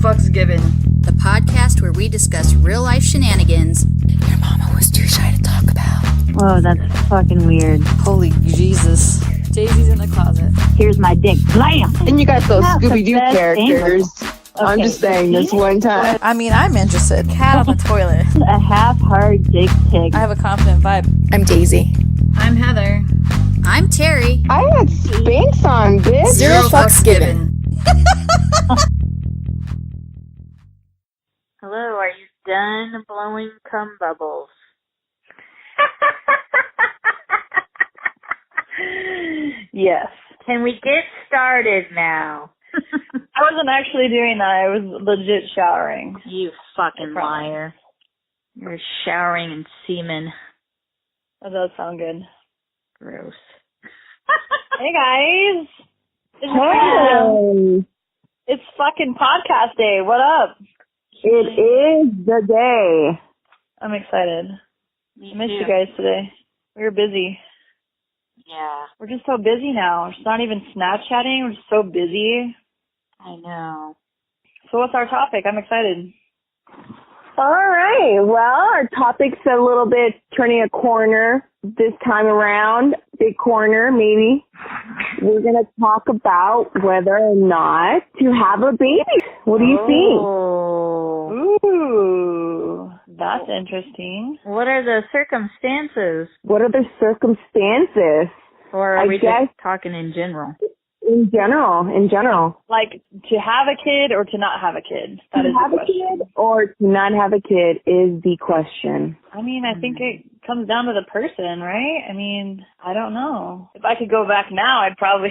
fucks given. The podcast where we discuss real-life shenanigans your mama was too shy to talk about. Whoa, that's fucking weird. Holy Jesus. Daisy's in the closet. Here's my dick. Blam! And you got those That's the Scooby-Doo best characters. Okay, I'm just saying this one time. I mean, I'm interested. Cat on the toilet. A half-hard dick pic. I have a confident vibe. I'm Daisy. I'm Heather. I'm Teri. I got Spanx on, bitch. Zero fucks given. Hello, are you done blowing cum bubbles? Yes. Can we get started now? I wasn't actually doing that. I was legit showering. You fucking liar. You're showering in semen. That does sound good. Gross. Hey, guys. Hey, It's fucking podcast day. What up? it is the day. I'm excited. Me I missed too. you guys today. We were busy. Yeah, We're just so busy now. It's not even Snapchatting. We're just so busy. I know. So what's our topic? I'm excited. All right. Well, our topic's a little bit turning a corner this time around. Big corner, maybe. We're going to talk about whether or not to have a baby. What do you think? Oh. Ooh, that's interesting. What are the circumstances? What are the circumstances? Or are I we guess- just talking in general? In general. Like, to have a kid or to not have a kid? That To is have the a question. kid or to not have a kid is the question. I mean, I think it comes down to the person, right? I mean, I don't know. If I could go back now, I'd probably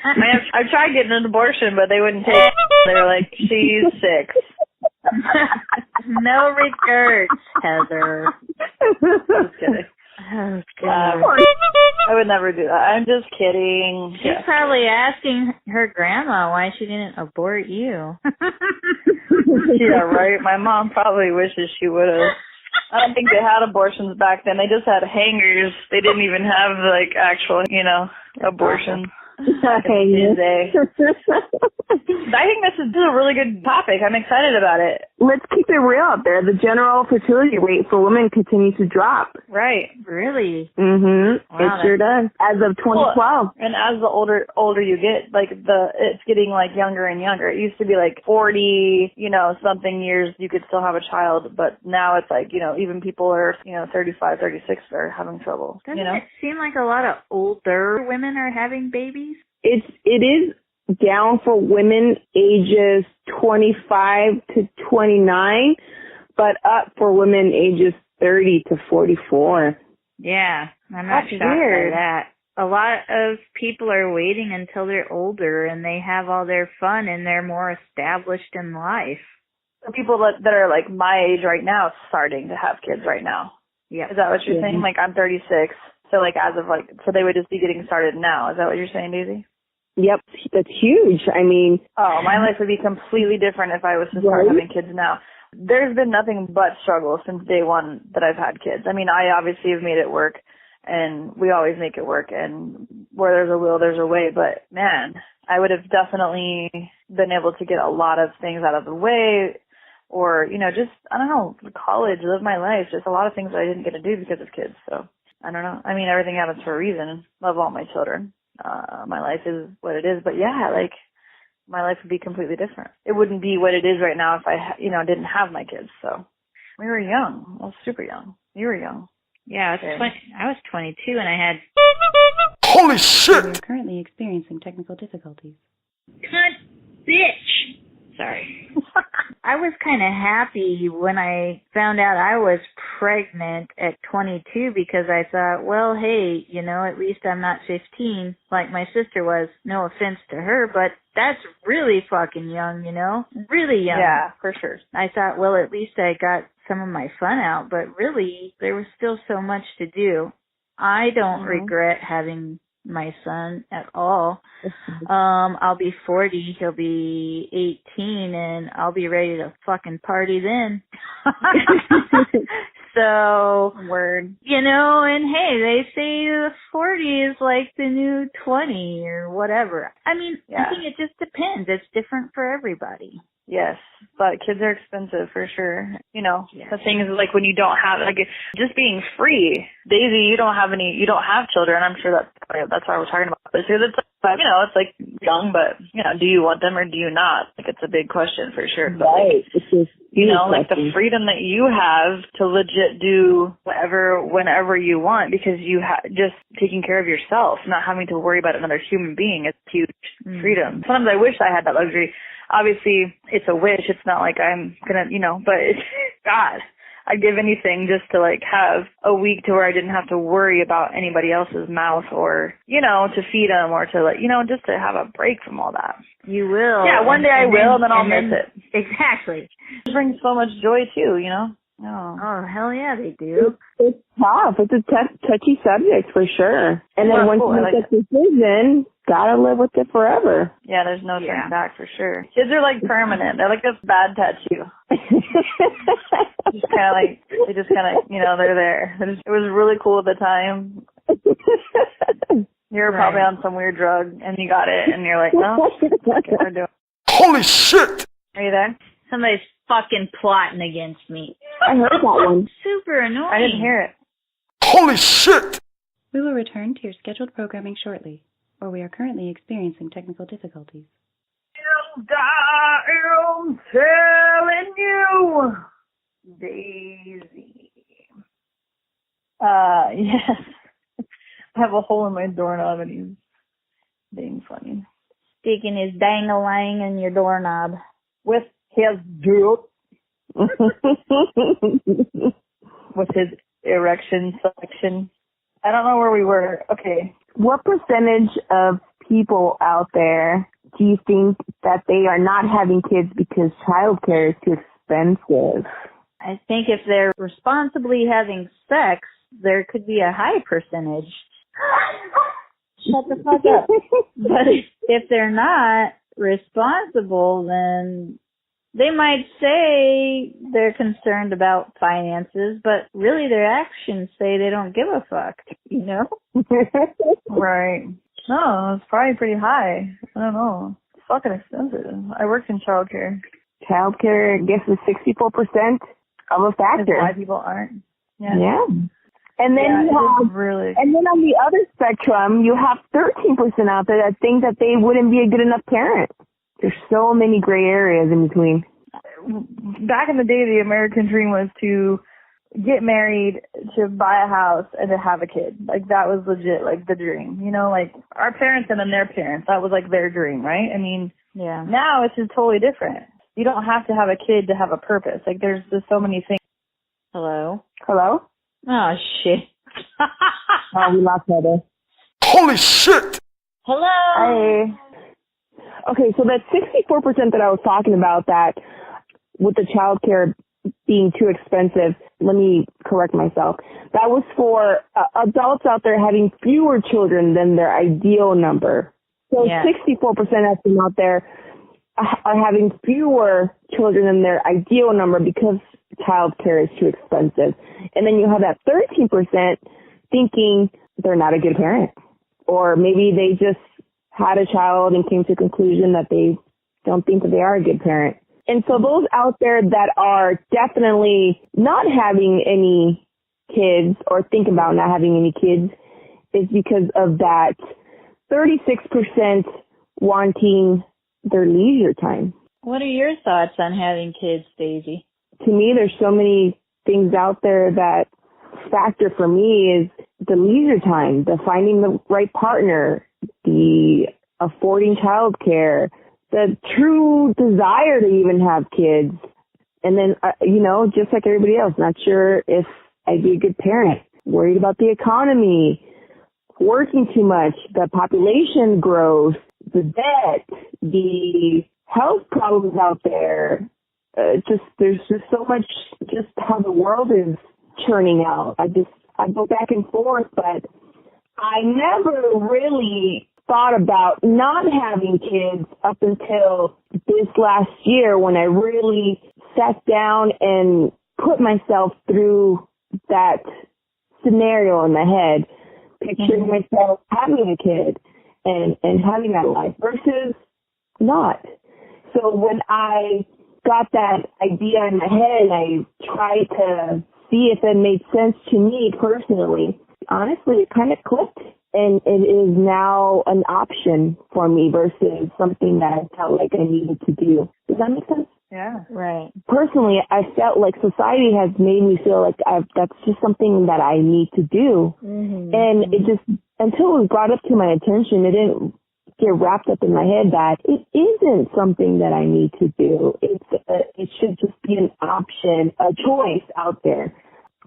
I've tried getting an abortion, but they wouldn't take it. They were like, she's 6. No regrets, Heather. Just kidding. Oh, God. I would never do that. I'm just kidding. She's probably asking her grandma why she didn't abort you. Yeah, right. My mom probably wishes she would have. I don't think they had abortions back then. They just had hangers. They didn't even have, like, actual, abortion. I think this is a really good topic. I'm excited about it. Let's keep it real out there. The general fertility rate for women continues to drop. Right. Really? Mm-hmm. Wow, It sure does. As of 2012. And as the older you get, like it's getting like younger and younger. It used to be like 40, something years you could still have a child, but now it's like, even people are, 35, 36 are having trouble. Doesn't it seem like a lot of older women are having babies? It is down for women ages 25 to 29, but up for women ages 30 to 44. Yeah, I'm not That's shocked weird. by that. A lot of people are waiting until they're older and they have all their fun and they're more established in life. The people that are like my age right now starting to have kids right now. Yeah. Is that what you're saying? Like I'm 36, so like as of so they would just be getting started now. Is that what you're saying, Daisy? Yep, that's huge. I mean, Oh, my life would be completely different if I was to start Right. having kids now. There's been nothing but struggle since day one that I've had kids. I mean, I obviously have made it work, and we always make it work, and where there's a will, there's a way. But, man, I would have definitely been able to get a lot of things out of the way or, just, I don't know, college, live my life, just a lot of things that I didn't get to do because of kids. So, I don't know. I mean, everything happens for a reason. Love all my children. My life is what it is. But, yeah, like, my life would be completely different. It wouldn't be what it is right now if I, didn't have my kids. So we were young. I was super young. You were young. Yeah, I was 22 and I had... Holy shit! We're currently experiencing technical difficulties. Cunt bitch! Sorry. I was kind of happy when I found out I was pregnant at 22 because I thought, well, hey, at least I'm not 15 like my sister was. No offense to her, but that's really fucking young, Really young. Yeah, for sure. I thought, well, at least I got some of my fun out, but really there was still so much to do. I don't regret having my son at all. I'll be 40, he'll be 18, and I'll be ready to fucking party then. So, Word. and hey, they say the 40 is like the new 20 or whatever. I mean, Yeah. I think it just depends. It's different for everybody. Yes, but kids are expensive for sure. Yes. The thing is, like, when you don't have, like, just being free. Daisy, you don't have children. I'm sure that's why we're talking about this here. That's, it's like young, but, do you want them or do you not? Like, it's a big question for sure. But, Right. It's just, like the freedom that you have to legit do whatever, whenever you want, because you just taking care of yourself, not having to worry about another human being. It's huge freedom. Sometimes I wish I had that luxury. Obviously, it's a wish. It's not like I'm gonna, but it's, God, I'd give anything just to like have a week to where I didn't have to worry about anybody else's mouth or, to feed them or to like, just to have a break from all that. You will. Yeah, one day I will, and then I'll miss it. Exactly. It brings so much joy too, Oh, hell yeah, they do. It's tough. It's a touchy subject for sure. And then once you make that decision, gotta live with it forever. Yeah, there's no turning back for sure. Kids are like permanent. They're like a bad tattoo. They just kind of, they're there. It was really cool at the time. You were probably on some weird drug and you got it and you're like, no, okay, we're doing. Holy shit! Are you there? Somebody's fucking plotting against me. I heard that one. Super annoying. I didn't hear it. Holy shit! We will return to your scheduled programming shortly, or we are currently experiencing technical difficulties. I am telling you, Daisy. Yes. I have a hole in my doorknob and he's being funny. Sticking his dang-a-lang in your doorknob. With his dude. With his erection selection. I don't know where we were. Okay. What percentage of people out there do you think that they are not having kids because childcare is too expensive? I think if they're responsibly having sex, there could be a high percentage. Shut the fuck up. But if they're not responsible, then they might say they're concerned about finances, but really their actions say they don't give a fuck, Right. No, it's probably pretty high. I don't know. It's fucking expensive. I worked in childcare. Childcare, I guess, is 64% of a factor. That's why people aren't. Yeah. And then and then on the other spectrum, you have 13% out there that think that they wouldn't be a good enough parent. There's so many gray areas in between. Back in the day, the American dream was to get married, to buy a house, and to have a kid. Like, that was legit, like, the dream. Like, our parents and then their parents, that was, like, their dream, right? I mean, yeah. Now it's just totally different. You don't have to have a kid to have a purpose. Like, there's just so many things. Hello? Hello? Oh, shit. Oh, we lost Heather. Holy shit! Hello? Hey. Okay, so that 64% that I was talking about, that with the child care being too expensive, let me correct myself. That was for adults out there having fewer children than their ideal number. So 64% of them out there are having fewer children than their ideal number because child care is too expensive. And then you have that 13% thinking they're not a good parent. Or maybe they just had a child and came to a conclusion that they don't think that they are a good parent. And so those out there that are definitely not having any kids or think about not having any kids is because of that 36% wanting their leisure time. What are your thoughts on having kids, Daisy? To me, there's so many things out there that factor for me is the leisure time, the finding the right partner, the affording childcare, the true desire to even have kids. And then, just like everybody else, not sure if I'd be a good parent, worried about the economy, working too much, the population growth, the debt, the health problems out there. There's just so much, just how the world is churning out. I go back and forth, but I never really thought about not having kids up until this last year when I really sat down and put myself through that scenario in my head, picturing myself having a kid and having that life versus not. So when I got that idea in my head and I tried to see if it made sense to me personally, honestly, it kind of clicked. And it is now an option for me versus something that I felt like I needed to do. Does that make sense? Yeah. Right. Personally, I felt like society has made me feel like that's just something that I need to do. Mm-hmm. And it just, until it was brought up to my attention, it didn't get wrapped up in my head that it isn't something that I need to do. It should just be an option, a choice out there.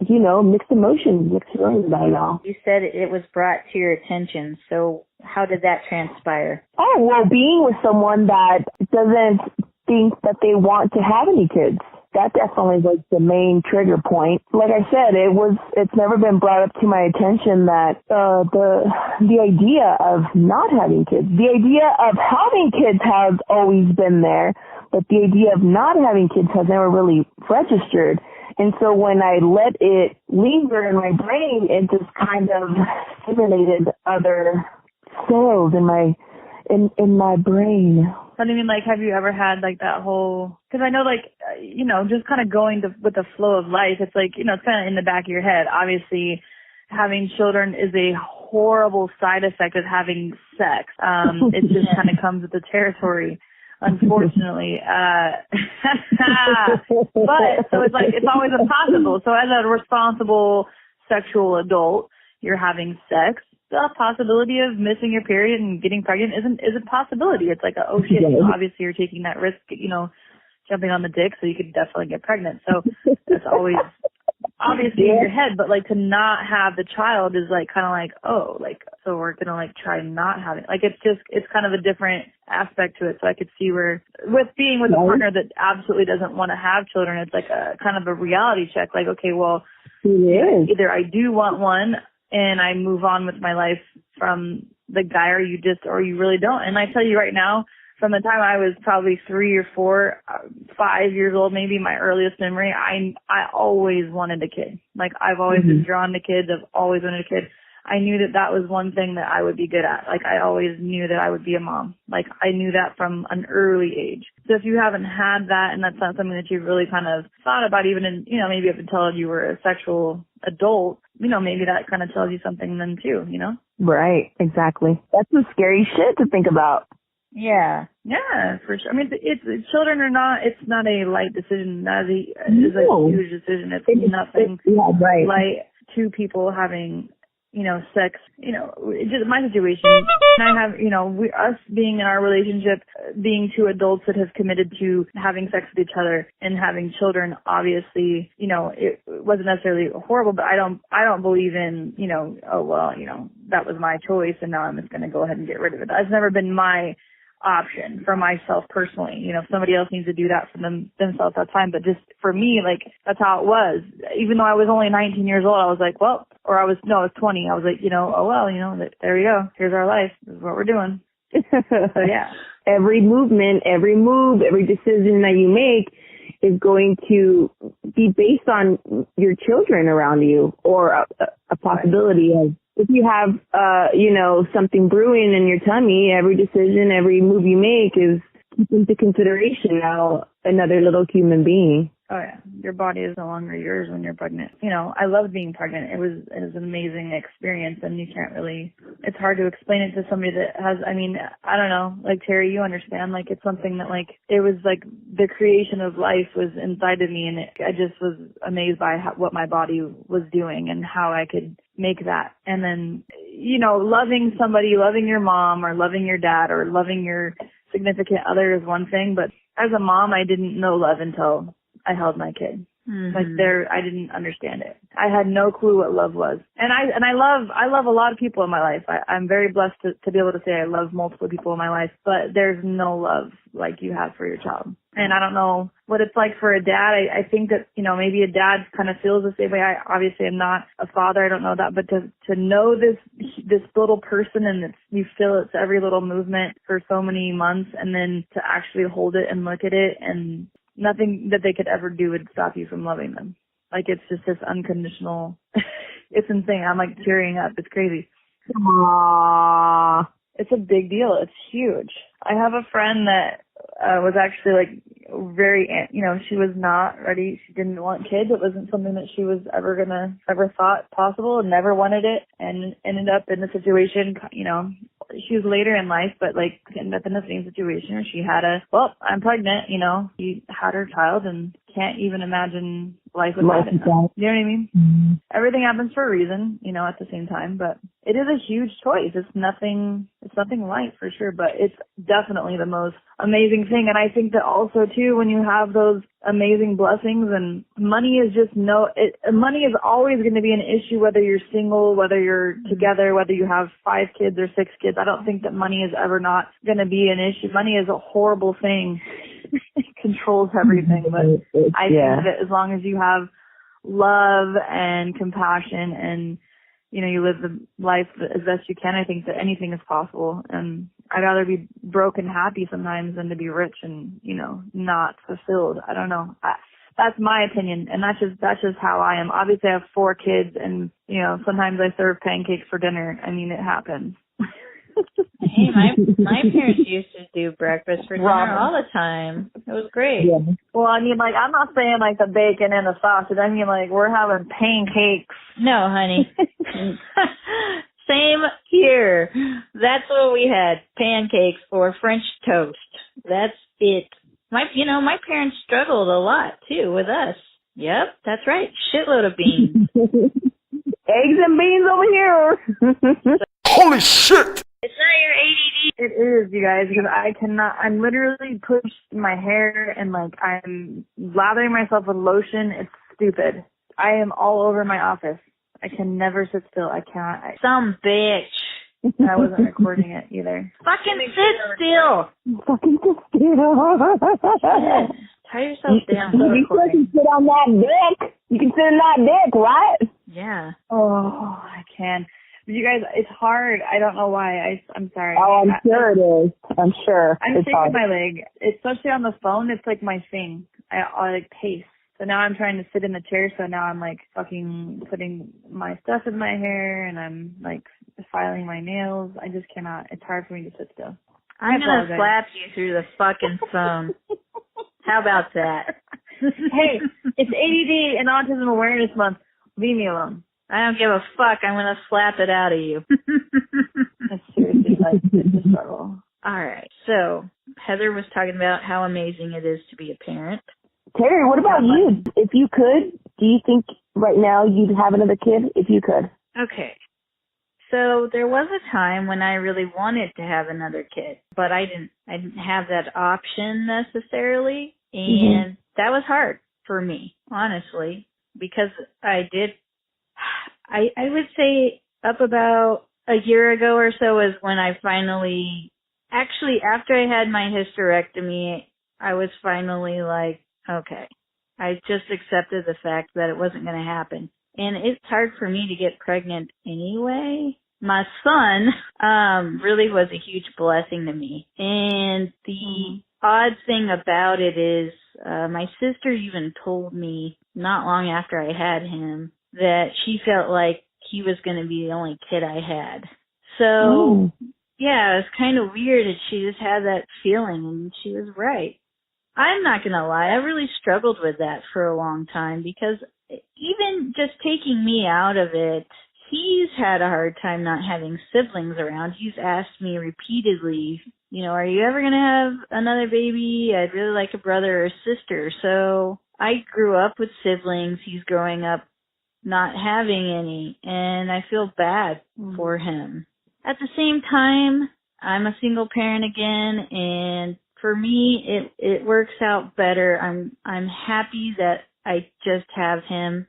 You know, mixed emotions, mixed feelings about it all. You said it was brought to your attention, so how did that transpire? Oh, well, being with someone that doesn't think that they want to have any kids. That definitely was the main trigger point. Like I said, it's never been brought up to my attention that the idea of not having kids, the idea of having kids has always been there, but the idea of not having kids has never really registered. And so when I let it linger in my brain, it just kind of stimulated other cells in my brain. But I mean, like, have you ever had, like, that whole, because I know, like, just kind of going with the flow of life, it's like, it's kind of in the back of your head. Obviously, having children is a horrible side effect of having sex. It just kind of comes with the territory, unfortunately. But, so it's like, it's always impossible. So as a responsible sexual adult, you're having sex. The possibility of missing your period and getting pregnant is a possibility. It's like, oh shit, obviously you're taking that risk, jumping on the dick, so you could definitely get pregnant. So it's always obviously in your head, but like to not have the child is like kind of like, oh, like, so we're going to like try not having, like, it's kind of a different aspect to it. So I could see where with being with a partner that absolutely doesn't want to have children, it's like a kind of a reality check. Like, okay, well, either I do want one and I move on with my life from the guy, or you really don't. And I tell you right now, from the time I was probably 3 or 4, 5 years old, maybe my earliest memory, I always wanted a kid. Like, I've always been drawn to kids. I've always wanted a kid. I knew that was one thing that I would be good at. Like, I always knew that I would be a mom. Like, I knew that from an early age. So if you haven't had that, and that's not something that you've really kind of thought about even in, maybe up until you were a sexual adult, maybe that kind of tells you something then too, Right, exactly. That's some scary shit to think about. Yeah. Yeah, for sure. I mean, children are not, it's not a light decision. That is a huge decision. It's nothing light. Two people having, sex, just my situation. And I have, us being in our relationship, being two adults that have committed to having sex with each other and having children, obviously, it wasn't necessarily horrible, but I don't believe in, that was my choice and now I'm just going to go ahead and get rid of it. That's never been my option for myself personally. If somebody else needs to do that for themselves, that's fine. But just for me, like, that's how it was. Even though I was only 19 years old, I was like, well, or I was 20. I was like, there we go. Here's our life. This is what we're doing. So yeah. Every movement, every move, every decision that you make is going to be based on your children around you, or a possibility of, if you have, something brewing in your tummy, every decision, every move you make is into consideration now another little human being. Oh yeah, your body is no longer yours when you're pregnant. I loved being pregnant. It was an amazing experience, and you can't really. It's hard to explain it to somebody that has. I mean, I don't know. Like Teri, you understand. Like, it's something that, like, it was like the creation of life was inside of me, and I just was amazed by what my body was doing and how I could make that. And then, loving somebody, loving your mom or loving your dad or loving your significant other is one thing, but as a mom, I didn't know love until I held my kid. Like, I didn't understand it. I had no clue what love was. And I love a lot of people in my life. I'm very blessed to be able to say I love multiple people in my life, but there's no love like you have for your child. And I don't know what it's like for a dad. I think that, maybe a dad kind of feels the same way. I obviously am not a father. I don't know that, but to know this little person, and you feel its every little movement for so many months, and then to actually hold it and look at it, and nothing that they could ever do would stop you from loving them. Like, it's just this unconditional, it's insane. I'm like tearing up. It's crazy. Aww. It's a big deal. It's huge. I have a friend that was actually like very, she was not ready. She didn't want kids. It wasn't something that she was ever thought possible, and never wanted it, and ended up in a situation, she was later in life, but like ended up in the same situation where she had I'm pregnant, she had her child and can't even imagine life without it. You know what I mean? Mm-hmm. Everything happens for a reason, at the same time, but it is a huge choice. It's nothing light for sure, but it's definitely the most amazing thing. And I think that also too, when you have those amazing blessings, and money is money is always going to be an issue, whether you're single, whether you're together, whether you have 5 kids or 6 kids. I don't think that money is ever not going to be an issue. Money is a horrible thing. It controls everything, but I think that as long as you have love and compassion and you live the life as best you can, I think that anything is possible. And I'd rather be broke and happy sometimes than to be rich and, not fulfilled. I don't know. That's my opinion. And that's just how I am. Obviously I have 4 kids and, sometimes I serve pancakes for dinner. I mean, it happens. Hey, my parents used to do breakfast for dinner all the time. It was great. Yeah. Well, I mean, like, I'm not saying like the bacon and the sausage. I mean, like, we're having pancakes. No, honey. Same here. That's what we had, pancakes or French toast. That's it. My parents struggled a lot too with us. Yep, that's right. Shitload of beans. Eggs and beans over here. Holy shit! It's not your ADD. It is, you guys, because I'm literally pushed my hair and like I'm lathering myself with lotion. It's stupid. I am all over my office. I can never sit still. I can't. Some bitch. I wasn't recording it either. Fucking sit still. Fucking sit still. Tie yourself down. You can sit on that dick. You can sit on that dick, right? Yeah. Oh, I can. You guys, it's hard. I don't know why. I'm sorry. Oh, I'm sure it is. I'm sure. I'm shaking my leg. Especially on the phone, it's like my thing. I like pace. So now I'm trying to sit in the chair, so now I'm like fucking putting my stuff in my hair and I'm like filing my nails. I just cannot. It's hard for me to sit still. I'm going to slap you through the fucking phone. How about that? Hey, it's ADD and Autism Awareness Month. Leave me alone. I don't give a fuck. I'm going to slap it out of you. It's seriously like it's a struggle. All right. So Heather was talking about how amazing it is to be a parent. Teri, what about you? If you could, do you think right now you'd have another kid if you could? Okay. So there was a time when I really wanted to have another kid, but I didn't have that option necessarily. And that was hard for me, honestly, because I would say up about a year ago or so is when I finally, actually after I had my hysterectomy, I was finally like, okay, I just accepted the fact that it wasn't going to happen. And it's hard for me to get pregnant anyway. My son really was a huge blessing to me. And the odd thing about it is my sister even told me not long after I had him that she felt like he was going to be the only kid I had. So, yeah, it was kind of weird that she just had that feeling, and she was right. I'm not going to lie, I really struggled with that for a long time because even just taking me out of it, he's had a hard time not having siblings around. He's asked me repeatedly, are you ever going to have another baby? I'd really like a brother or sister. So I grew up with siblings. He's growing up not having any, and I feel bad for him. At the same time, I'm a single parent again, and for me, it works out better. I'm happy that I just have him.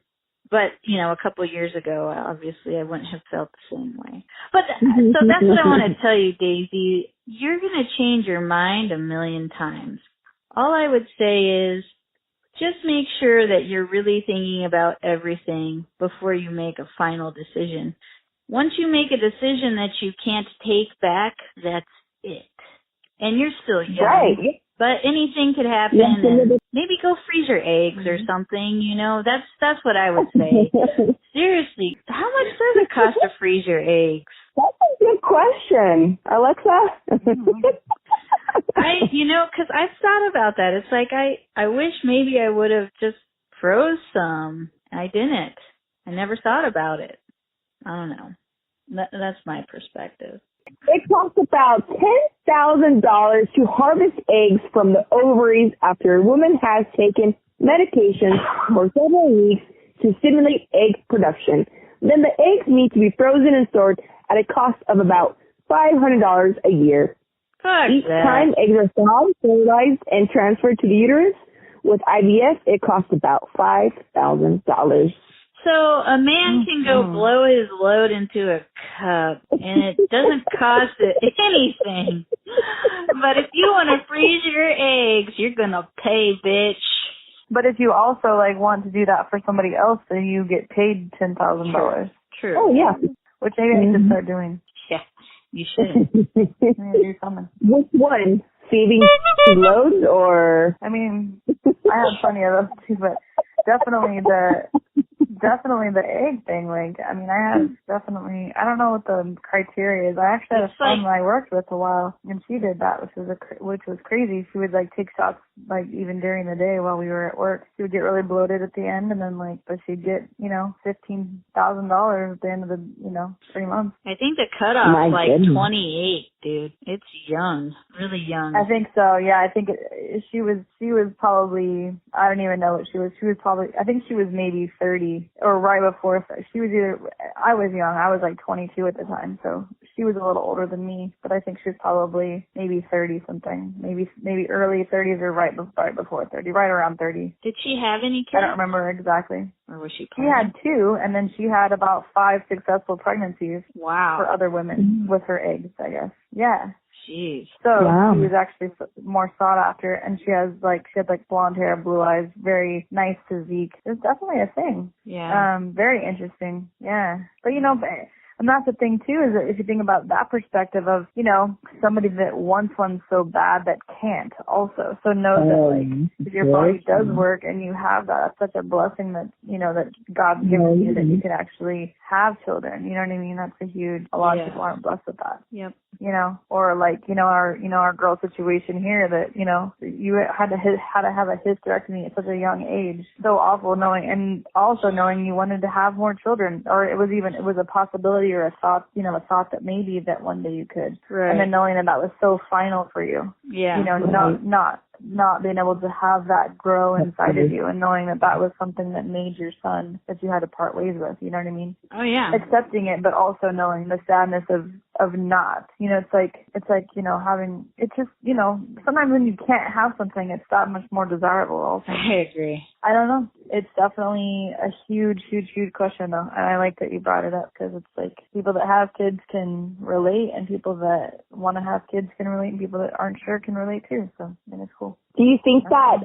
But, a couple of years ago, obviously, I wouldn't have felt the same way. But so that's what I want to tell you, Daisy. You're going to change your mind a million times. All I would say is just make sure that you're really thinking about everything before you make a final decision. Once you make a decision that you can't take back, that's it. And you're still young. Right. But anything could happen. And, maybe go freeze your eggs or something, you know. That's what I would say. Seriously, how much does it cost to freeze your eggs? That's a good question, Alexa. Because I've thought about that. It's like I wish maybe I would have just froze some. I didn't. I never thought about it. I don't know. That's my perspective. It costs about $10,000 to harvest eggs from the ovaries after a woman has taken medications for several weeks to stimulate egg production. Then the eggs need to be frozen and stored at a cost of about $500 a year. Each time eggs are thawed, sterilized, and transferred to the uterus, with IVF, it costs about $5,000. So a man can go blow his load into a cup, and it doesn't cost it anything. But if you want to freeze your eggs, you're going to pay, bitch. But if you also want to do that for somebody else, then you get paid $10,000. True. Oh, yeah. Which maybe I need to start doing. Yeah, you should. Do something. Which one? Saving loads or? I mean, I have plenty of those too, but definitely the egg thing. I don't know what the criteria is. I actually had a friend that I worked with a while, and she did that, which was crazy. She would take shots even during the day while we were at work. She would get really bloated at the end, and then but she'd get $15,000 at the end of the 3 months. I think the cutoff 28, dude. It's young, really young. I think so. Yeah, I think she was probably, I don't even know what she was. She was probably, I think she was maybe 30 or right before. She was I was young. I was 22 at the time, so she was a little older than me. But I think she was probably maybe 30 something, maybe early 30s or right before 30, right around 30. Did she have any kids? I don't remember exactly. Or was she? She had 2, and then she had about 5 successful pregnancies. Wow. For other women with her eggs, I guess. Yeah. Jeez. So she was actually more sought after, and she had blonde hair, blue eyes, very nice physique. It's definitely a thing. Yeah. Very interesting. Yeah. But and that's the thing too, is that if you think about that perspective of, somebody that wants one so bad that can't also. So know that if your body does work and you have that, that's such a blessing that, that God's given you, that you can actually have children. You know what I mean? That's a lot of people aren't blessed with that. Yep. Or our girl situation here that, you had to have a hysterectomy at such a young age. So awful knowing you wanted to have more children, or it was a possibility or a thought that maybe that one day you could. Right. And then knowing that was so final for you. Yeah. Not being able to have that grow inside of you, and knowing that was something that made your son that you had to part ways with, you know what I mean? Oh yeah. Accepting it, but also knowing the sadness of not, it's like having, it's just, sometimes when you can't have something, it's that much more desirable also. I agree. I don't know. It's definitely a huge, huge, huge question though. And I like that you brought it up, because it's people that have kids can relate, and people that want to have kids can relate, and people that aren't sure can relate too. So it's cool. Do you think that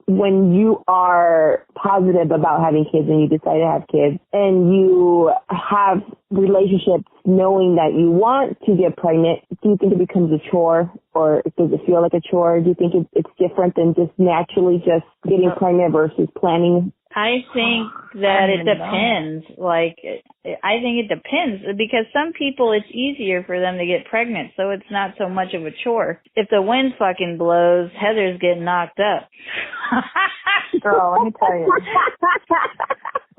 when you are positive about having kids and you decide to have kids and you have relationships knowing that you want to get pregnant, do you think it becomes a chore, or does it feel like a chore? Do you think it's different than just naturally just getting pregnant versus planning? I think that it depends. I think it depends, because some people it's easier for them to get pregnant, so it's not so much of a chore. If the wind fucking blows, Heather's getting knocked up. Girl, let me tell you.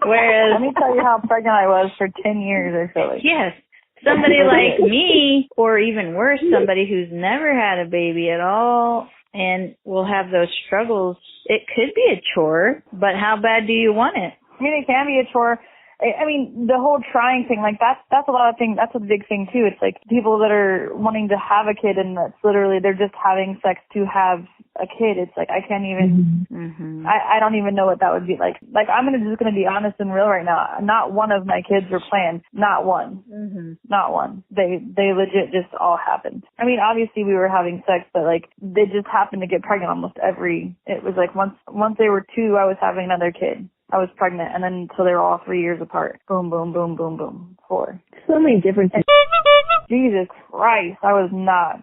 Whereas, let me tell you how pregnant I was for 10 years, I feel like. Yes. Somebody like me, or even worse, somebody who's never had a baby at all and will have those struggles, it could be a chore, but how bad do you want it? I mean, it can be a chore. I mean, the whole trying thing, that's a lot of things. That's a big thing too. It's people that are wanting to have a kid, and that's literally, they're just having sex to have a kid. It's I can't even, I don't even know what that would be like. I'm just gonna be honest and real right now. Not one of my kids were planned. Not one. Not one. They legit just all happened. I mean, obviously we were having sex, but they just happened to get pregnant almost it was once they were 2, I was having another kid. I was pregnant, and then so they were all 3 years apart. Boom, boom, boom, boom, boom. 4. So many different things. Jesus Christ, I was not.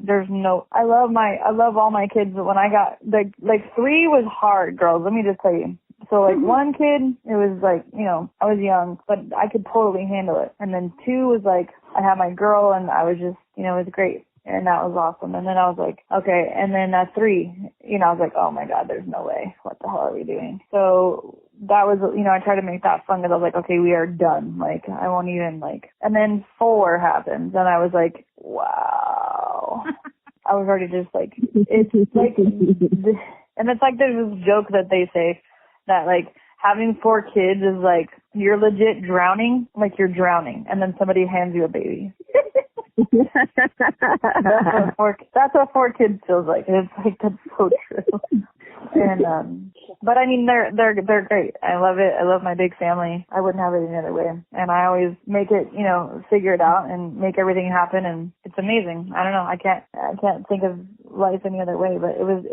I love all my kids, but when I got, like 3 was hard, girls, let me just tell you. So, like, 1 kid, it was like, I was young, but I could totally handle it. And then 2 was like, I had my girl, and I was just, it was great. And that was awesome. And then I was like, okay. And then 3, I was like, oh my God, there's no way. What the hell are we doing? So that was, I tried to make that fun because I was like, okay, we are done. Like, I won't even and then 4 happens. And I was like, wow. I was already just like, it's like, and it's like there's this joke that they say that like having 4 kids is like, you're legit drowning, like you're drowning. And then somebody hands you a baby. That's what 4 kids feels like. It's like, that's so true. And but I mean they're great. I love it. I love my big family. I wouldn't have it any other way. And I always make it, figure it out and make everything happen, and it's amazing. I don't know. I can't think of life any other way, but it was,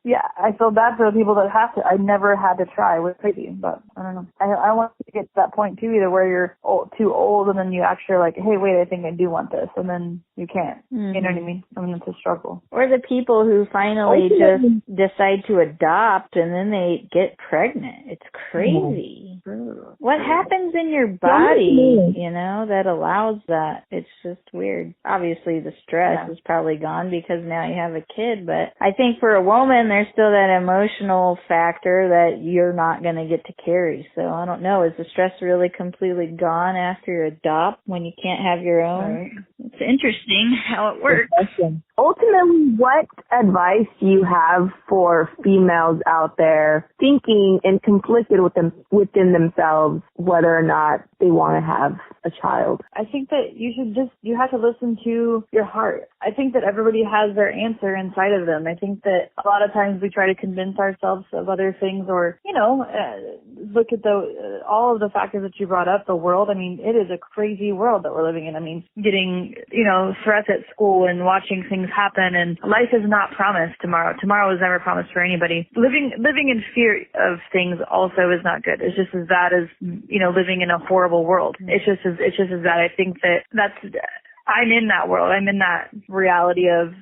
yeah, I feel bad for the people that have to. I never had to try. It was crazy, but I don't know. I want to get to that point too, either where you're too old and then you actually are like, hey, wait, I think I do want this, and then you can't. Mm-hmm. You know what I mean? I mean, it's a struggle. Or the people who finally just decide to adopt and then they get pregnant. It's crazy. Mm-hmm. What happens in your body, that allows that? It's just weird. Obviously, the stress is probably gone because now you have a kid, but I think for a woman, there's still that emotional factor that you're not going to get to carry. So I don't know. Is the stress really completely gone after you adopt when you can't have your own? Right. It's interesting how it works. Ultimately, what advice do you have for females out there thinking and conflicted within themselves whether or not they want to have a child? I think that you have to listen to your heart. I think that everybody has their answer inside of them. I think that a lot of times we try to convince ourselves of other things, or, look at all of the factors that you brought up, the world. I mean, it is a crazy world that we're living in. I mean, getting, threats at school and watching things happen, and life is not promised tomorrow. Tomorrow is never promised for anybody. Living in fear of things also is not good. It's just as bad as, living in a horrible world. It's just as bad. I think I'm in that world. I'm in that reality of,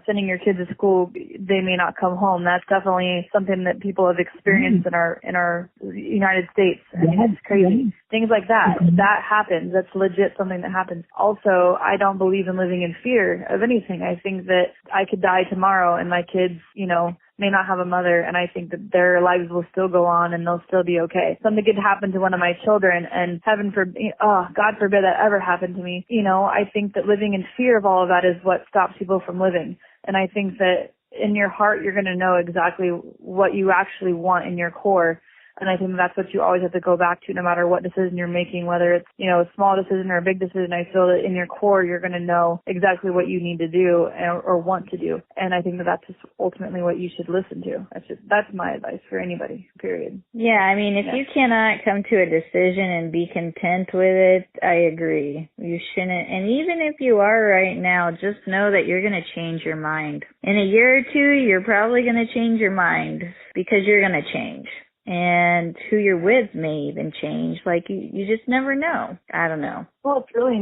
sending your kids to school, they may not come home. That's definitely something that people have experienced in our United States. I mean, it's crazy. Things like that. That happens. That's legit something that happens. Also, I don't believe in living in fear of anything. I think that I could die tomorrow and my kids, may not have a mother, and I think that their lives will still go on and they'll still be okay. Something could happen to one of my children, and God forbid that ever happened to me. I think that living in fear of all of that is what stops people from living. And I think that in your heart, you're going to know exactly what you actually want in your core. And I think that's what you always have to go back to, no matter what decision you're making, whether it's, a small decision or a big decision. I feel that in your core, you're going to know exactly what you need to do or want to do. And I think that that's just ultimately what you should listen to. That's my advice for anybody, period. Yeah, I mean, if you cannot come to a decision and be content with it, I agree. You shouldn't. And even if you are right now, just know that you're going to change your mind. In a year or 2, you're probably going to change your mind because you're going to change. And who you're with may even change. Like, you just never know. I don't know. Well, it's really,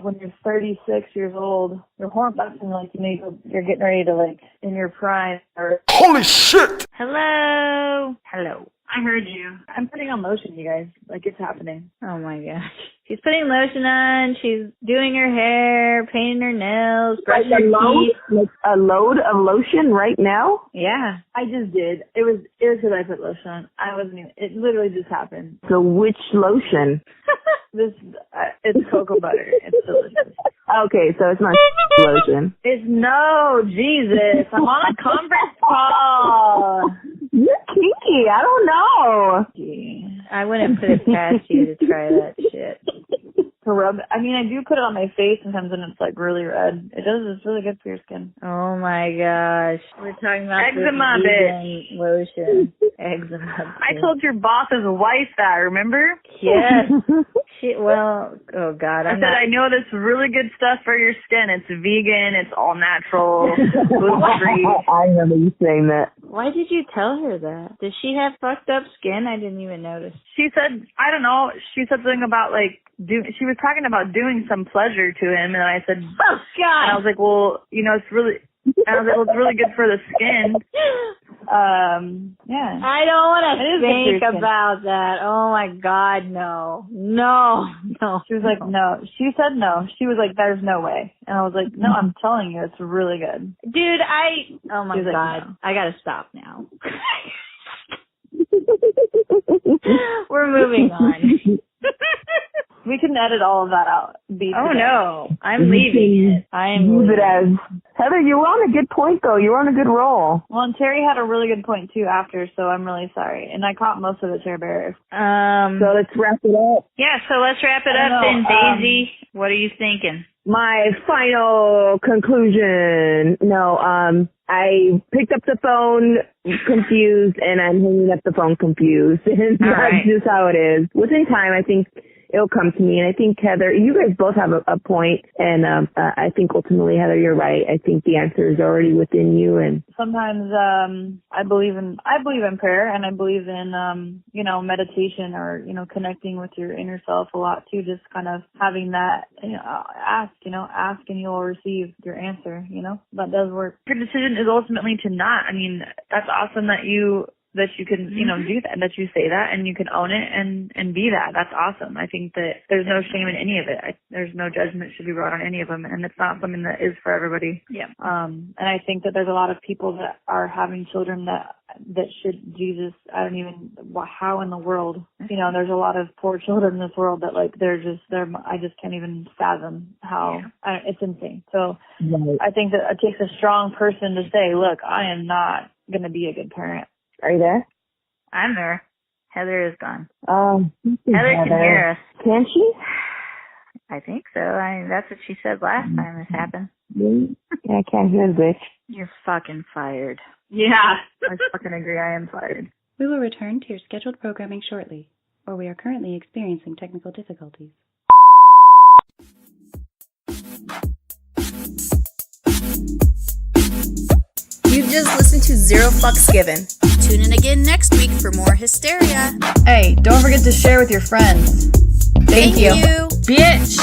when you're 36 years old, your hormones acting like you're getting ready to, in your prime. Holy shit! Hello. I heard you. I'm putting on lotion, you guys. It's happening. Oh, my gosh. She's putting lotion on. She's doing her hair, painting her nails, brushing her teeth. A load of lotion right now? Yeah. I just did. It was because I put lotion on. It literally just happened. So which lotion? It's cocoa butter. It's delicious. Okay, so it's not lotion. No, Jesus. I'm on a conference call. You're kinky. I don't know. I wouldn't put it past you to try that shit. To rub. I do put it on my face sometimes and it's really red. It's really good for your skin. Oh my gosh. We're talking about eczema, bitch. Lotion. Eczema. I told your boss's wife that, remember? Yes. Oh God. I know this really good stuff for your skin. It's vegan. It's all natural. Gluten-free. I remember you saying that. Why did you tell her that? Does she have fucked up skin? I didn't even notice. She said, I don't know. She said something about she was talking about doing some pleasure to him, and I said, Oh God! And I was like, well, you know, it's really. I was like, well, it's really good for the skin. Yeah. I don't want to It is good for your think skin. about that. Oh my God, no. She was like, no. She said no. She was like, there's no way. And I was like, no, I'm telling you, it's really good. Dude, oh my She was like, God. no. I gotta stop now. We're moving on. We can edit all of that out. Oh no, I'm leaving it. Use it as Heather. You were on a good point though. You were on a good roll. Well, and Teri had a really good point too after, so I'm really sorry. And I caught most of it, Teri Bear. So let's wrap it up. Yeah, so let's wrap it up then, Daisy. What are you thinking? My final conclusion. No, I picked up the phone confused and I'm hanging up the phone confused. And that's just how it is. Within time, I think it'll come to me. And I think, Heather, you guys both have a point. And I think ultimately, Heather, you're right. I think the answer is already within you. And sometimes I believe in prayer, and I believe in you know, meditation, or, you know, connecting with your inner self a lot too. Just kind of having that, you know, ask and you'll receive your answer. You know, that does work. Your decision is ultimately to not. I mean, that's awesome that you can, you know, do that, that you say that and you can own it and be that. That's awesome. I think that there's no shame in any of it. There's no judgment should be brought on any of them, and it's not something that is for everybody. Yeah. And I think that there's a lot of people that are having children that should, Jesus, how in the world, you know, there's a lot of poor children in this world that like, I just can't even fathom how, it's insane. So I think that it takes a strong person to say, look, I am not going to be a good parent. are you there? I'm there. Heather is gone. Heather can hear us. Can she? I think so. That's what she said last time this happened. Yeah, I can't hear the bitch. You're fucking fired. Yeah. I fucking agree. I am fired. We will return to your scheduled programming shortly, or we are currently experiencing technical difficulties. You've just listened to Zero Fucks Given. Tune in again next week for more hysteria. Hey, don't forget to share with your friends. Thank you. Bitch!